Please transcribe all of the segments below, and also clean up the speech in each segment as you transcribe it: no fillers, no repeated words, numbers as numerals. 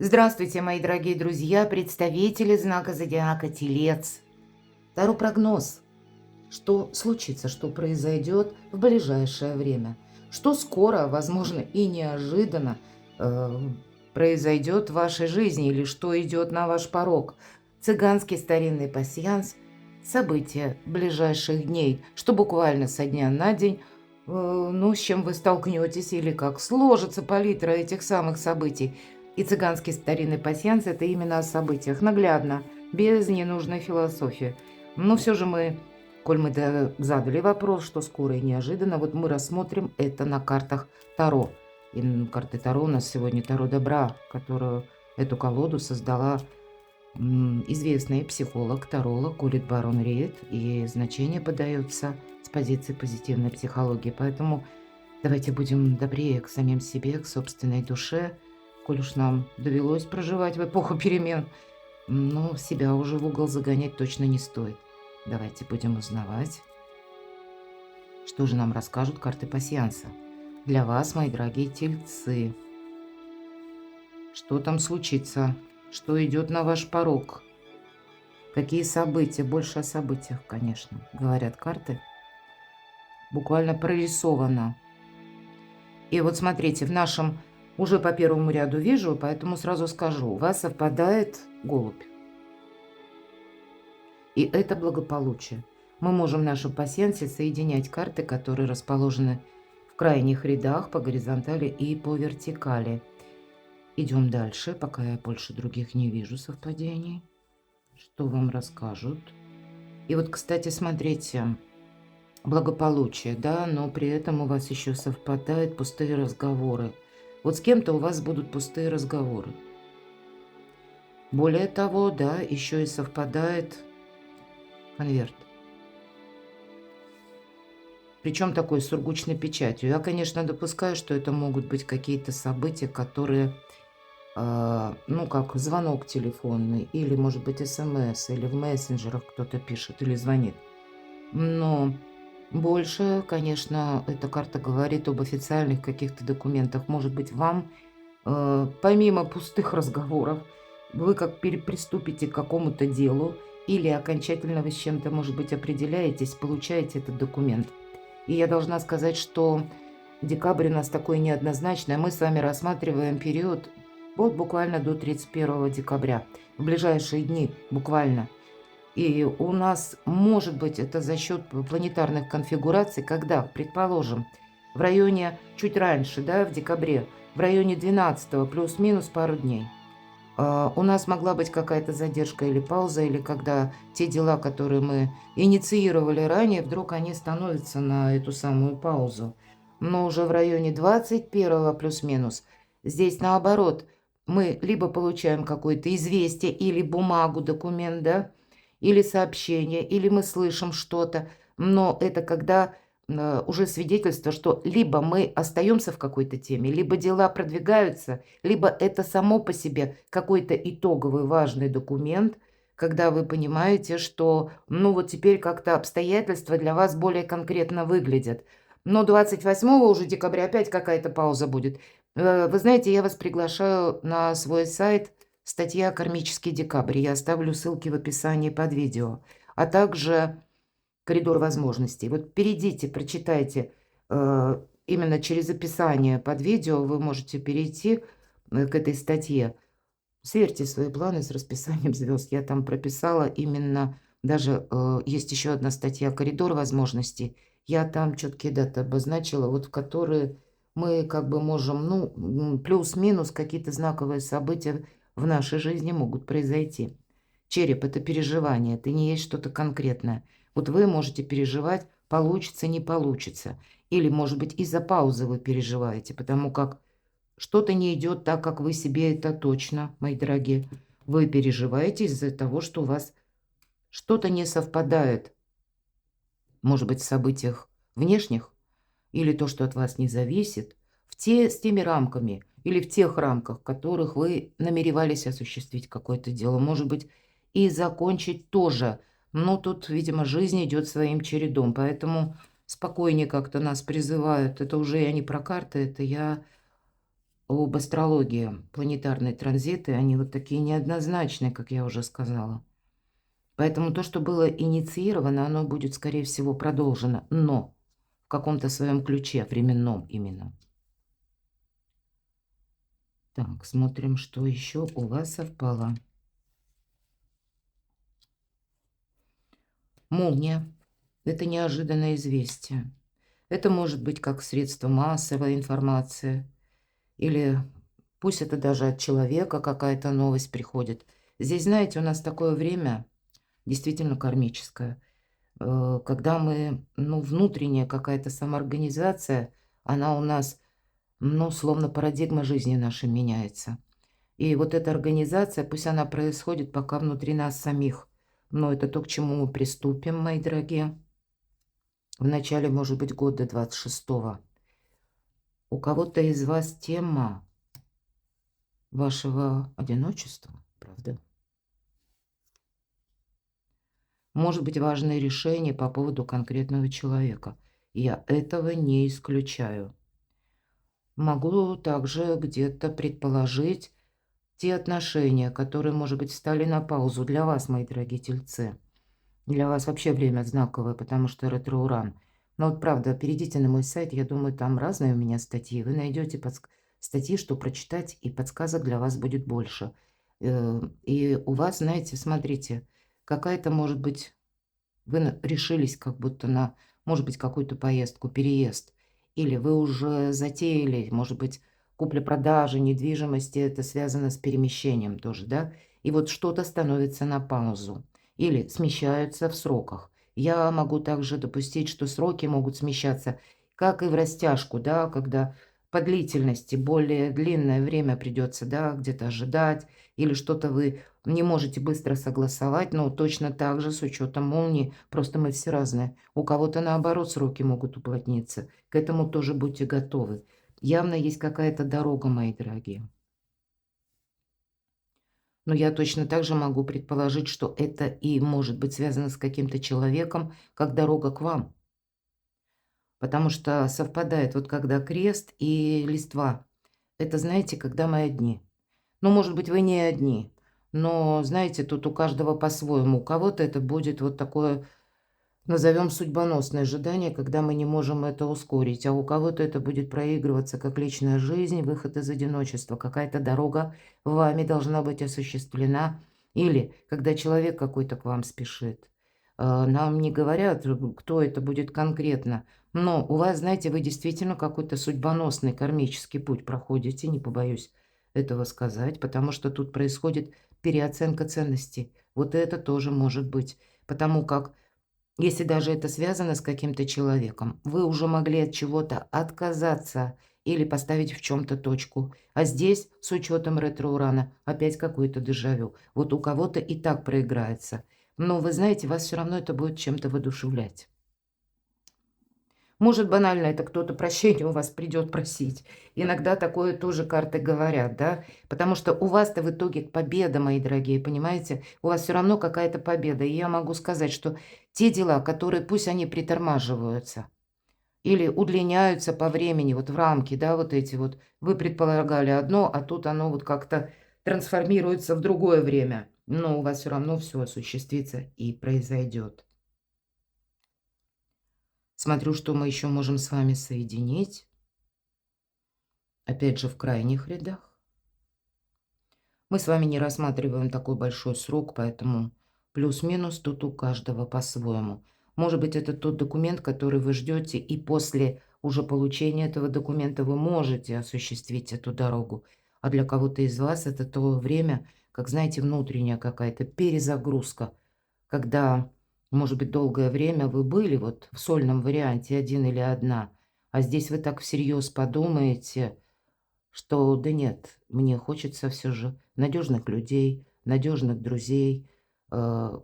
Здравствуйте, мои дорогие друзья, представители знака зодиака Телец. Таро прогноз. Что случится, что произойдет в ближайшее время? Что скоро, возможно, и неожиданно э, произойдет в вашей жизни или что идет на ваш порог? Цыганский старинный пасьянс. События ближайших дней, что буквально со дня на день, ну, с чем вы столкнетесь или как сложится палитра этих самых событий. И цыганский старинный пасьянс – это именно о событиях, наглядно, без ненужной философии. Но все же мы, коль мы задали вопрос, что скоро и неожиданно, вот мы рассмотрим это на картах Таро. И карты Таро у нас сегодня Таро Добра, которую эту колоду создала известный психолог, таролог Улит Барон Рид, и значение подается с позиции позитивной психологии. Поэтому давайте будем добрее к самим себе, к собственной душе, коль уж нам довелось проживать в эпоху перемен, но себя уже в угол загонять точно не стоит. Давайте будем узнавать, что же нам расскажут карты пасьянса. Для вас, мои дорогие тельцы, что там случится, что идет на ваш порог, какие события, больше о событиях, конечно, говорят карты, буквально прорисовано. И вот смотрите, в нашем уже по первому ряду вижу, поэтому сразу скажу, у вас совпадает голубь. И это благополучие. Мы можем в нашем пасьянсе соединять карты, которые расположены в крайних рядах по горизонтали и по вертикали. Идем дальше, пока я больше других не вижу совпадений. Что вам расскажут? И вот, кстати, смотрите, благополучие, да, но при этом у вас еще совпадают пустые разговоры. Вот с кем-то у вас будут пустые разговоры. Более того, да, еще и совпадает конверт. Причем такой с сургучной печатью. Я, конечно, допускаю, что это могут быть какие-то события, которые, ну, как звонок телефонный, или, может быть, СМС, или в мессенджерах кто-то пишет, или звонит. Но больше, конечно, эта карта говорит об официальных каких-то документах. Может быть, вам, помимо пустых разговоров, вы как приступите к какому-то делу, или окончательно вы с чем-то, может быть, определяетесь, получаете этот документ. И я должна сказать, что декабрь у нас такой неоднозначный. Мы с вами рассматриваем период вот буквально до 31 декабря. В ближайшие дни буквально. И у нас, может быть, это за счет планетарных конфигураций, когда, предположим, в районе чуть раньше, да, в декабре, в районе 12 плюс-минус пару дней, у нас могла быть какая-то задержка или пауза, или когда те дела, которые мы инициировали ранее, вдруг они становятся на эту самую паузу. Но уже в районе 21 плюс-минус, здесь наоборот, мы либо получаем какое-то известие или бумагу, документ, да, или сообщение, или мы слышим что-то, но это когда уже свидетельство, что либо мы остаемся в какой-то теме, либо дела продвигаются, либо это само по себе какой-то итоговый важный документ, когда вы понимаете, что, ну вот теперь как-то обстоятельства для вас более конкретно выглядят. Но 28 уже декабря опять какая-то пауза будет. Вы знаете, я вас приглашаю на свой сайт, статья «Кармический декабрь». Я оставлю ссылки в описании под видео, а также коридор возможностей. Вот перейдите, прочитайте, именно через описание под видео вы можете перейти к этой статье. Сверьте свои планы с расписанием звезд. Я там прописала именно, даже есть еще одна статья «Коридор возможностей». Я там четкие даты обозначила, вот в которые мы как бы можем, ну, плюс-минус какие-то знаковые события в нашей жизни могут произойти. Череп – это переживание, это не есть что-то конкретное. Вот вы можете переживать, получится, не получится. Или, может быть, из-за паузы вы переживаете, потому как что-то не идет так, как вы себе, это точно, мои дорогие. Вы переживаете из-за того, что у вас что-то не совпадает. Может быть, в событиях внешних, или то, что от вас не зависит, с теми рамками, или в тех рамках, в которых вы намеревались осуществить какое-то дело. Может быть, и закончить тоже. Но тут, видимо, жизнь идет своим чередом, поэтому спокойнее как-то нас призывают. Это уже я не про карты, это я об астрологии. Планетарные транзиты, они вот такие неоднозначные, как я уже сказала. Поэтому то, что было инициировано, оно будет, скорее всего, продолжено, но в каком-то своем ключе, временном именно. Так, смотрим, что еще у вас совпало. Молния. Это неожиданное известие. Это может быть как средство массовой информации, или пусть это даже от человека какая-то новость приходит. Здесь, знаете, у нас такое время действительно кармическое, когда мы, ну, внутренняя какая-то самоорганизация, она у нас, ну, словно парадигма жизни нашей меняется. И вот эта организация, пусть она происходит пока внутри нас самих, но это то, к чему мы приступим, мои дорогие, в начале, может быть, года 26-го. У кого-то из вас тема вашего одиночества, правда? Может быть, важное решение по поводу конкретного человека. Я этого не исключаю. Могу также где-то предположить те отношения, которые, может быть, встали на паузу для вас, мои дорогие тельцы. Для вас вообще время знаковое, потому что ретро-уран. Но вот правда, перейдите на мой сайт, я думаю, там разные у меня статьи. Вы найдете статьи, что прочитать, и подсказок для вас будет больше. И у вас, знаете, смотрите, какая-то, может быть, вы решились как будто на, может быть, какую-то поездку, переезд. Или вы уже затеяли, может быть, купля-продажа недвижимости, это связано с перемещением тоже, да? И вот что-то становится на паузу. Или смещаются в сроках. Я могу также допустить, что сроки могут смещаться, как и в растяжку, да, когда по длительности более длинное время придется, да, где-то ожидать, или что-то вы не можете быстро согласовать, но точно так же с учетом молнии, просто мы все разные. У кого-то наоборот сроки могут уплотниться. К этому тоже будьте готовы. Явно есть какая-то дорога, мои дорогие. Но я точно так же могу предположить, что это и может быть связано с каким-то человеком, как дорога к вам. Потому что совпадает вот когда крест и листва. Это, знаете, когда мы одни. Ну, может быть, вы не одни, но, знаете, тут у каждого по-своему. У кого-то это будет вот такое, назовем, судьбоносное ожидание, когда мы не можем это ускорить, а у кого-то это будет проигрываться как личная жизнь, выход из одиночества, какая-то дорога вами должна быть осуществлена, или когда человек какой-то к вам спешит. Нам не говорят, кто это будет конкретно, но у вас, знаете, вы действительно какой-то судьбоносный кармический путь проходите, не побоюсь этого сказать, потому что тут происходит переоценка ценностей. Вот это тоже может быть, потому как если даже это связано с каким-то человеком, вы уже могли от чего-то отказаться или поставить в чем-то точку. А здесь, с учетом ретро-урана, опять какое-то дежавю. Вот у кого-то и так проиграется. Но вы знаете, вас все равно это будет чем-то воодушевлять. Может, банально, это кто-то прощения у вас придет просить. Иногда такое тоже карты говорят, да? Потому что у вас-то в итоге победа, мои дорогие, понимаете? У вас все равно какая-то победа. И я могу сказать, что те дела, которые, пусть они притормаживаются или удлиняются по времени, вот в рамки, да, вот эти вот, вы предполагали одно, а тут оно вот как-то трансформируется в другое время. Но у вас все равно все осуществится и произойдет. Смотрю, что мы еще можем с вами соединить. Опять же, в крайних рядах. Мы с вами не рассматриваем такой большой срок, поэтому плюс-минус тут у каждого по-своему. Может быть, это тот документ, который вы ждете, и после уже получения этого документа вы можете осуществить эту дорогу. А для кого-то из вас это то время, как, знаете, внутренняя какая-то перезагрузка, когда, может быть, долгое время вы были вот в сольном варианте один или одна, а здесь вы так всерьез подумаете, что да нет, мне хочется все же надежных людей, надежных друзей. Э,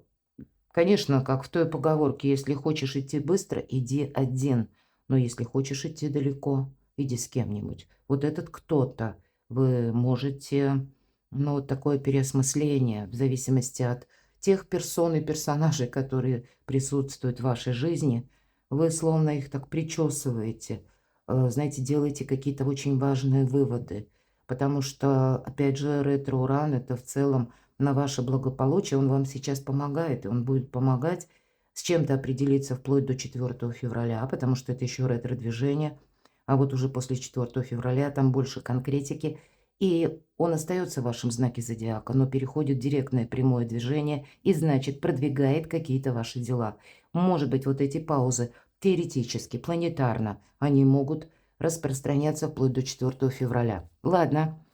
Конечно, как в той поговорке, если хочешь идти быстро, иди один, но если хочешь идти далеко, иди с кем-нибудь. Вот этот кто-то вы можете, ну, вот такое переосмысление в зависимости от тех персон и персонажей, которые присутствуют в вашей жизни, вы словно их так причесываете, знаете, делаете какие-то очень важные выводы. Потому что, опять же, ретро-уран – это в целом на ваше благополучие. Он вам сейчас помогает, и он будет помогать с чем-то определиться вплоть до 4 февраля, потому что это еще ретро-движение. А вот уже после 4 февраля там больше конкретики. И он остается в вашем знаке зодиака, но переходит в директное прямое движение и, значит, продвигает какие-то ваши дела. Может быть, вот эти паузы теоретически, планетарно, они могут распространяться вплоть до 4 февраля. Ладно,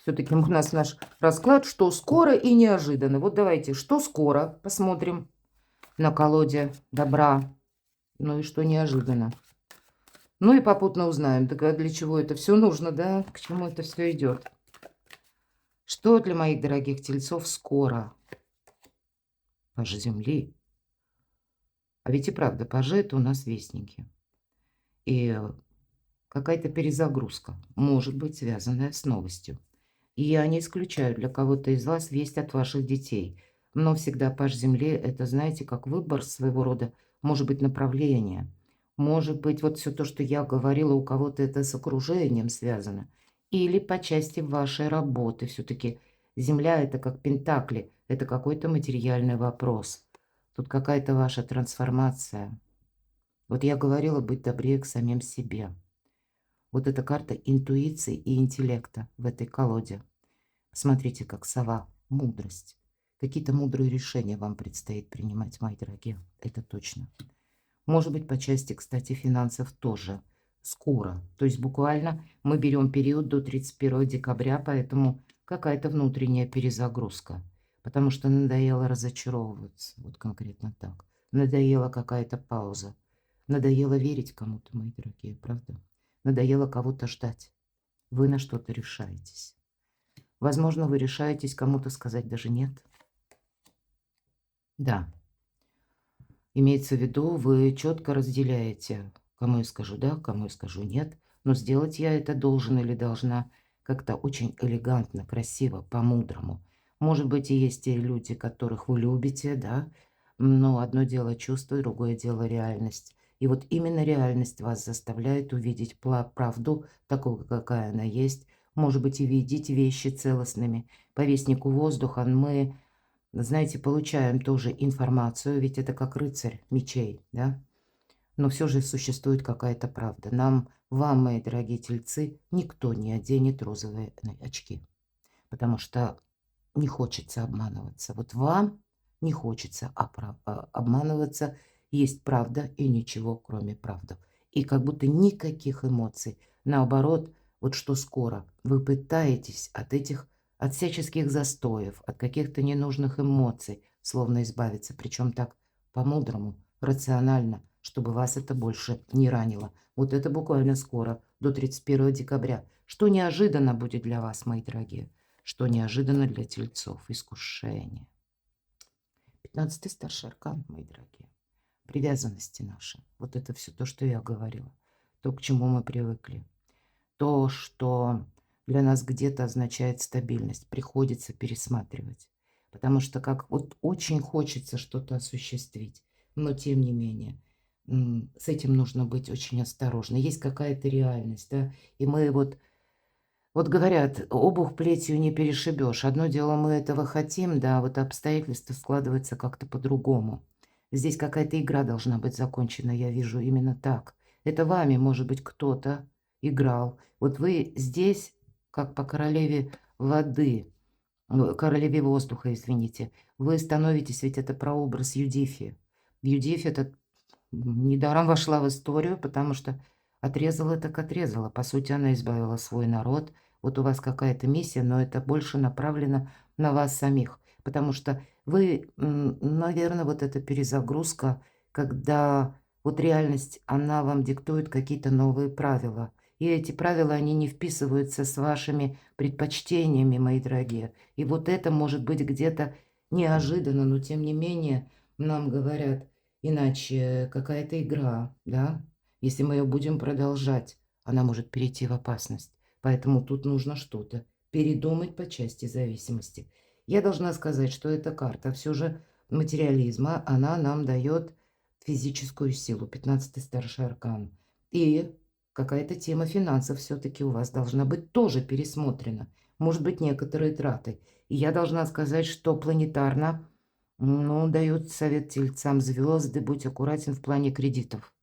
все-таки у нас наш расклад, что скоро и неожиданно. Вот давайте, что скоро, посмотрим на колоде добра, ну и что неожиданно. Ну и попутно узнаем, для чего это все нужно, да, к чему это все идет. Что для моих дорогих тельцов скоро? Паж Земли. А ведь и правда, пажи – это у нас вестники. И какая-то перезагрузка может быть связанная с новостью. И я не исключаю для кого-то из вас весть от ваших детей. Но всегда паж Земли – это, знаете, как выбор своего рода, может быть, направление. Может быть, вот все то, что я говорила, у кого-то это с окружением связано. Или по части вашей работы. Все-таки Земля – это как пентакли, это какой-то материальный вопрос. Тут какая-то ваша трансформация. Вот я говорила быть добрее к самим себе. Вот эта карта интуиции и интеллекта в этой колоде. Смотрите, как сова. Мудрость. Какие-то мудрые решения вам предстоит принимать, мои дорогие. Это точно. Может быть, по части, кстати, финансов тоже. Скоро. То есть буквально мы берем период до 31 декабря, поэтому какая-то внутренняя перезагрузка. Потому что надоело разочаровываться. Вот конкретно так. Надоела какая-то пауза. Надоело верить кому-то, мои дорогие, правда? Надоело кого-то ждать. Вы на что-то решаетесь. Возможно, вы решаетесь кому-то сказать даже нет. Да. Имеется в виду, вы четко разделяете, кому я скажу да, кому я скажу нет. Но сделать я это должен или должна как-то очень элегантно, красиво, по-мудрому. Может быть, и есть те люди, которых вы любите, да, но одно дело чувство, другое дело реальность. И вот именно реальность вас заставляет увидеть правду, такую, какая она есть. Может быть, и видеть вещи целостными. По вестнику воздуха мы, знаете, получаем тоже информацию, ведь это как рыцарь мечей, да? Но все же существует какая-то правда. Вам, мои дорогие тельцы, никто не оденет розовые очки, потому что не хочется обманываться. Вот вам не хочется обманываться. Есть правда и ничего, кроме правды. И как будто никаких эмоций. Наоборот, вот что скоро вы пытаетесь от всяческих застоев, от каких-то ненужных эмоций, словно избавиться. Причем так по-мудрому, рационально, чтобы вас это больше не ранило. Вот это буквально скоро, до 31 декабря. Что неожиданно будет для вас, мои дорогие? Что неожиданно для тельцов? Искушение. 15-й старший аркан, мои дорогие. Привязанности наши. Вот это все то, что я говорила. То, к чему мы привыкли. То, что для нас где-то означает стабильность. Приходится пересматривать. Потому что как вот очень хочется что-то осуществить. Но тем не менее, с этим нужно быть очень осторожно. Есть какая-то реальность, да. И мы вот говорят, обух плетью не перешибешь. Одно дело, мы этого хотим, да, вот обстоятельства складываются как-то по-другому. Здесь какая-то игра должна быть закончена, я вижу именно так. Это вами, может быть, кто-то играл. Вот вы здесь, как по королеве воды, королеве воздуха, извините, вы становитесь, ведь это прообраз Юдифи. Юдифи это недаром вошла в историю, потому что отрезала так отрезала. По сути, она избавила свой народ. Вот у вас какая-то миссия, но это больше направлено на вас самих. Потому что вы, наверное, вот эта перезагрузка, когда вот реальность, она вам диктует какие-то новые правила. И эти правила, они не вписываются с вашими предпочтениями, мои дорогие. И вот это может быть где-то неожиданно, но тем не менее нам говорят, иначе какая-то игра, да, если мы ее будем продолжать, она может перейти в опасность. Поэтому тут нужно что-то передумать по части зависимости. Я должна сказать, что эта карта все же материализма, она нам дает физическую силу, 15-й старший аркан. И Какая-то тема финансов все-таки у вас должна быть тоже пересмотрена. Может быть, некоторые траты. И я должна сказать, что планетарно, ну, дают совет тельцам звезды, будь аккуратен в плане кредитов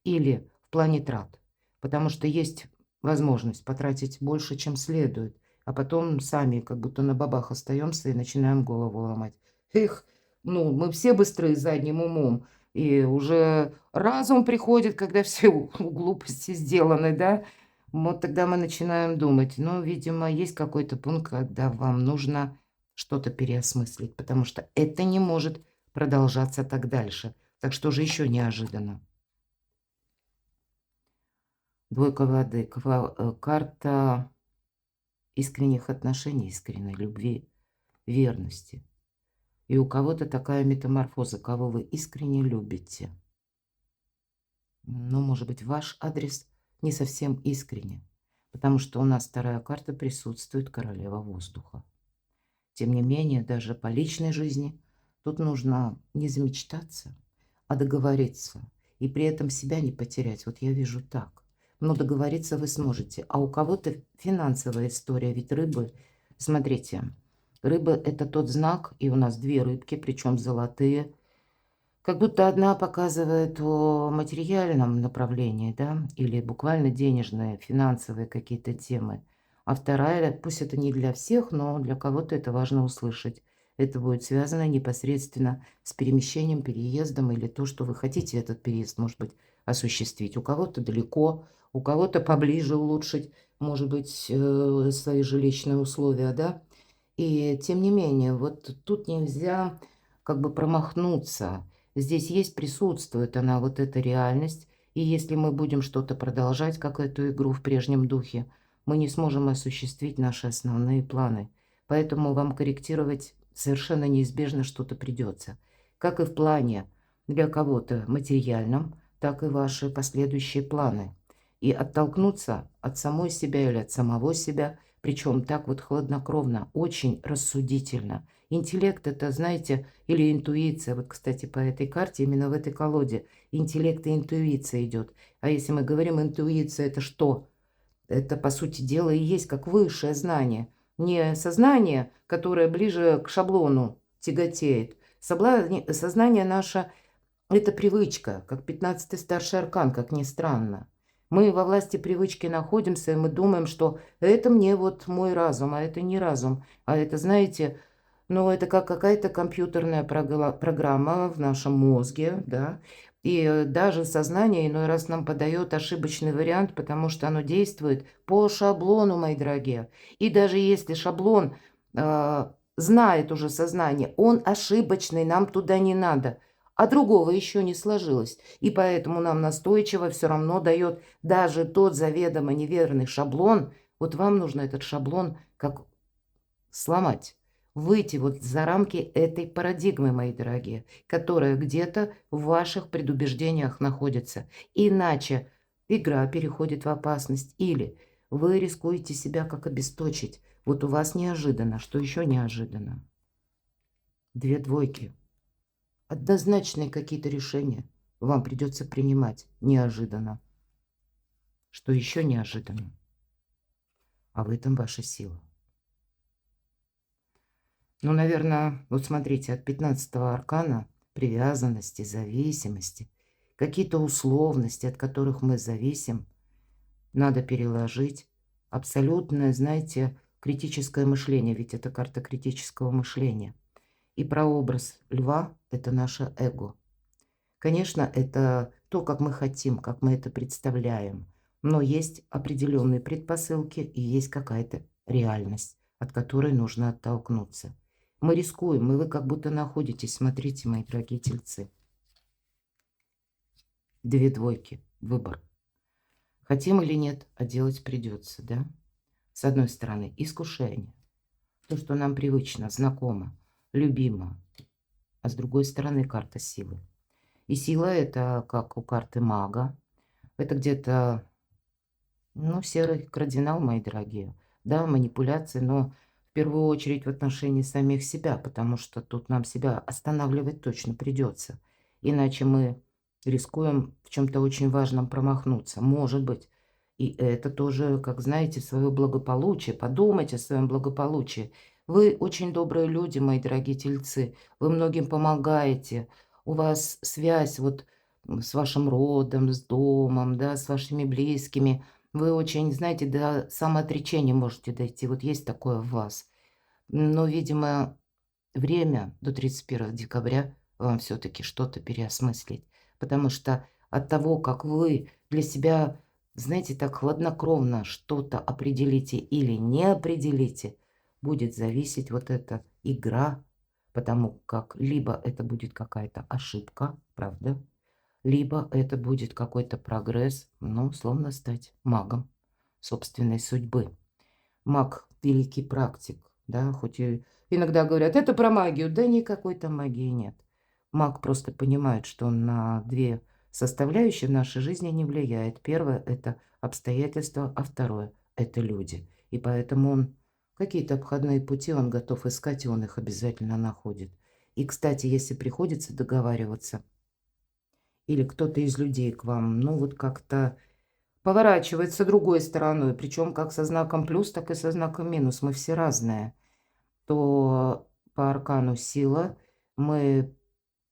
или в плане трат. Потому что есть возможность потратить больше, чем следует, а потом сами как будто на бабах остаемся и начинаем голову ломать. Эх, ну, мы все быстрые задним умом, и уже разум приходит, когда все глупости сделаны, да. Вот тогда мы начинаем думать. Но, видимо, есть какой-то пункт, когда вам нужно что-то переосмыслить, потому что это не может продолжаться так дальше. Так что же еще неожиданно? Двойка воды. Карта искренних отношений, искренней любви, верности. И у кого-то такая метаморфоза, кого вы искренне любите. Но, может быть, ваш адрес не совсем искренне, потому что у нас вторая карта присутствует королева воздуха. Тем не менее, даже по личной жизни тут нужно не замечтаться, а договориться. И при этом себя не потерять. Вот я вижу так. Но договориться вы сможете. А у кого-то финансовая история. Ведь рыбы, смотрите, рыбы это тот знак, и у нас две рыбки, причем золотые. Как будто одна показывает о материальном направлении, да, или буквально денежные, финансовые какие-то темы. А вторая, пусть это не для всех, но для кого-то это важно услышать. Это будет связано непосредственно с перемещением, переездом или то, что вы хотите этот переезд, может быть, осуществить. У кого-то далеко, у кого-то поближе улучшить, может быть, свои жилищные условия, да. И тем не менее, вот тут нельзя как бы промахнуться. Здесь есть, присутствует она, вот эта реальность. И если мы будем что-то продолжать, как эту игру в прежнем духе, мы не сможем осуществить наши основные планы. Поэтому вам корректировать совершенно неизбежно что-то придется. Как и в плане для кого-то материальном, так и ваши последующие планы. И оттолкнуться от самой себя или от самого себя, причем так вот хладнокровно, очень рассудительно. Интеллект это, знаете, или интуиция. Вот, кстати, по этой карте, именно в этой колоде, интеллект и интуиция идет. А если мы говорим интуиция, это что? Это, по сути дела, и есть как высшее знание. Не сознание, которое ближе к шаблону тяготеет. Сознание наше– это привычка, как 15-й старший аркан, как ни странно. Мы во власти привычки находимся, и мы думаем, что это мне вот мой разум, а это не разум. А это, знаете, ну, это как какая-то компьютерная программа в нашем мозге, да. И даже сознание иной раз нам подает ошибочный вариант, потому что оно действует по шаблону, мои дорогие. И даже если шаблон знает уже сознание, он ошибочный, нам туда не надо. А другого еще не сложилось. И поэтому нам настойчиво все равно дает даже тот заведомо неверный шаблон. Вот вам нужно этот шаблон как сломать. Выйти вот за рамки этой парадигмы, мои дорогие, которая где-то в ваших предубеждениях находится. Иначе игра переходит в опасность. Или вы рискуете себя как обесточить. Вот у вас неожиданно. Что еще неожиданно? Две двойки. Однозначные какие-то решения вам придется принимать неожиданно. Что еще неожиданно? А в этом ваша сила. Ну, наверное, вот смотрите, от 15-го аркана привязанности, зависимости, какие-то условности, от которых мы зависим, надо переложить абсолютное, знаете, критическое мышление, ведь это карта критического мышления. И прообраз льва– это наше эго. Конечно, это то, как мы хотим, как мы это представляем. Но есть определенные предпосылки и есть какая-то реальность, от которой нужно оттолкнуться. Мы рискуем, и вы как будто находитесь, смотрите, мои дорогие тельцы. Две двойки, выбор. Хотим или нет, а делать придется, да? С одной стороны, искушение. То, что нам привычно, знакомо, любимо. А с другой стороны, карта силы. И сила это, как у карты мага, это где-то, ну, серый кардинал, мои дорогие. Да, манипуляции, но в первую очередь в отношении самих себя, потому что тут нам себя останавливать точно придется. Иначе мы рискуем в чем-то очень важном промахнуться. Может быть. И это тоже, как знаете, свое благополучие. Подумайте о своем благополучии. Вы очень добрые люди, мои дорогие тельцы. Вы многим помогаете. У вас связь вот с вашим родом, с домом, да, с вашими близкими. Вы очень, знаете, до самоотречения можете дойти. Вот есть такое в вас. Но, видимо, время до 31 декабря вам все-таки что-то переосмыслить. Потому что от того, как вы для себя, знаете, так хладнокровно что-то определите или не определите, будет зависеть вот эта игра, потому как либо это будет какая-то ошибка, правда, либо это будет какой-то прогресс, ну, словно стать магом собственной судьбы. Маг– великий практик, да, хоть и иногда говорят, это про магию, да никакой там магии нет. Маг просто понимает, что он на две составляющие в нашей жизни не влияет. Первое– это обстоятельства, а второе– это люди. И поэтому он какие-то обходные пути он готов искать, и он их обязательно находит. И, кстати, если приходится договариваться, или кто-то из людей к вам, ну вот как-то поворачивается другой стороной, причем как со знаком плюс, так и со знаком минус. Мы все разные. То по аркану сила мы,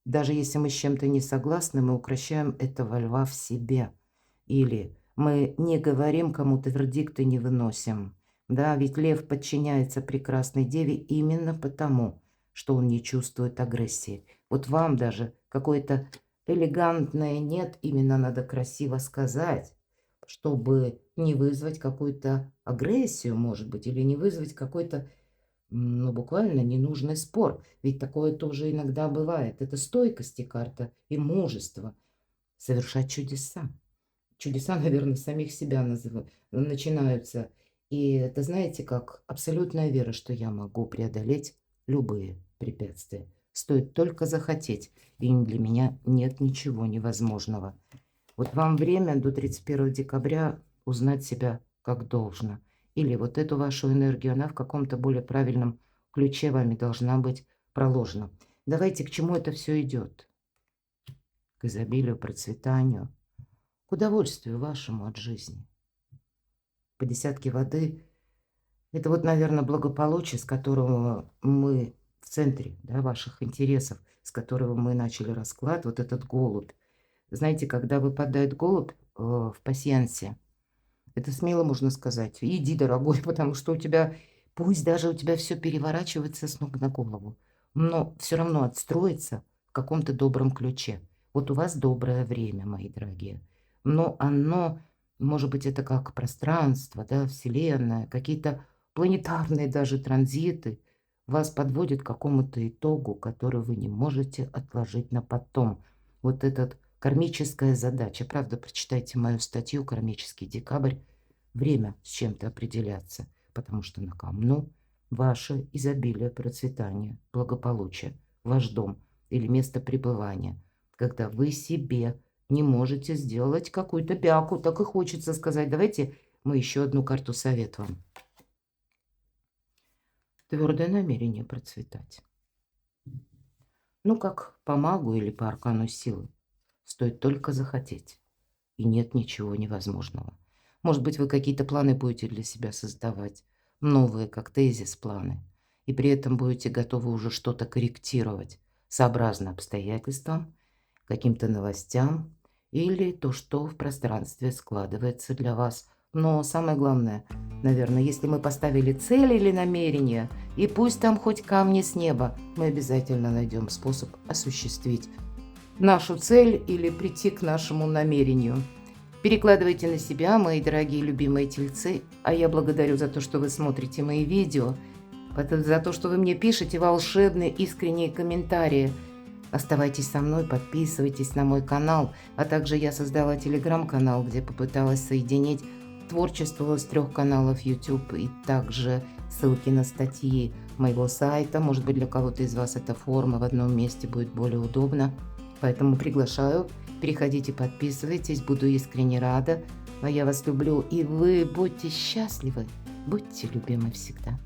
даже если мы с чем-то не согласны, мы укрощаем этого льва в себе. Или мы не говорим кому-то, вердикты не выносим. Да, ведь лев подчиняется прекрасной деве именно потому, что он не чувствует агрессии. Вот вам даже какое-то элегантное «нет» именно надо красиво сказать, чтобы не вызвать какую-то агрессию, может быть, или не вызвать какой-то, ну, буквально ненужный спор. Ведь такое тоже иногда бывает. Это стойкость и карта, и мужество совершать чудеса. Чудеса, наверное, самих себя начинаются. И это, знаете, как абсолютная вера, что я могу преодолеть любые препятствия. Стоит только захотеть, и для меня нет ничего невозможного. Вот вам время до 31 декабря узнать себя как должно. Или вот эту вашу энергию, она в каком-то более правильном ключе вами должна быть проложена. Давайте, к чему это все идет? К изобилию, процветанию, к удовольствию вашему от жизни. По десятке воды – это вот, наверное, благополучие, с которого мы в центре, да, ваших интересов, с которого мы начали расклад, вот этот голубь. Знаете, когда выпадает голубь в пасьянсе, это смело можно сказать: иди, дорогой, потому что у тебя, пусть даже у тебя все переворачивается с ног на голову, но все равно отстроится в каком-то добром ключе. Вот у вас доброе время, мои дорогие. Но оно, может быть, это как пространство, да, Вселенная, какие-то планетарные даже транзиты вас подводят к какому-то итогу, который вы не можете отложить на потом. Вот этот кармическая задача. Правда, прочитайте мою статью «Кармический декабрь». Время с чем-то определяться, потому что на кону ваше изобилие, процветание, благополучие, ваш дом или место пребывания. Когда вы себе не можете сделать какую-то бяку, так и хочется сказать. Давайте мы еще одну карту совет вам. Твердое намерение процветать. Ну, как по магу или по аркану силы. Стоит только захотеть, и нет ничего невозможного. Может быть, вы какие-то планы будете для себя создавать, новые, как тезис-планы, и при этом будете готовы уже что-то корректировать, сообразно обстоятельствам, каким-то новостям или то, что в пространстве складывается для вас. Но самое главное, наверное, если мы поставили цель или намерение, и пусть там хоть камни с неба, мы обязательно найдем способ осуществить нашу цель или прийти к нашему намерению. Перекладывайте на себя, мои дорогие любимые тельцы, а я благодарю за то, что вы смотрите мои видео, за то, что вы мне пишете волшебные, искренние комментарии. Оставайтесь со мной, подписывайтесь на мой канал, а также я создала телеграм-канал, где попыталась соединить творчество с 3 каналов YouTube и также ссылки на статьи моего сайта. Может быть, для кого-то из вас эта форма в одном месте будет более удобна. Поэтому приглашаю, переходите, подписывайтесь, буду искренне рада. А я вас люблю, и вы будьте счастливы, будьте любимы всегда.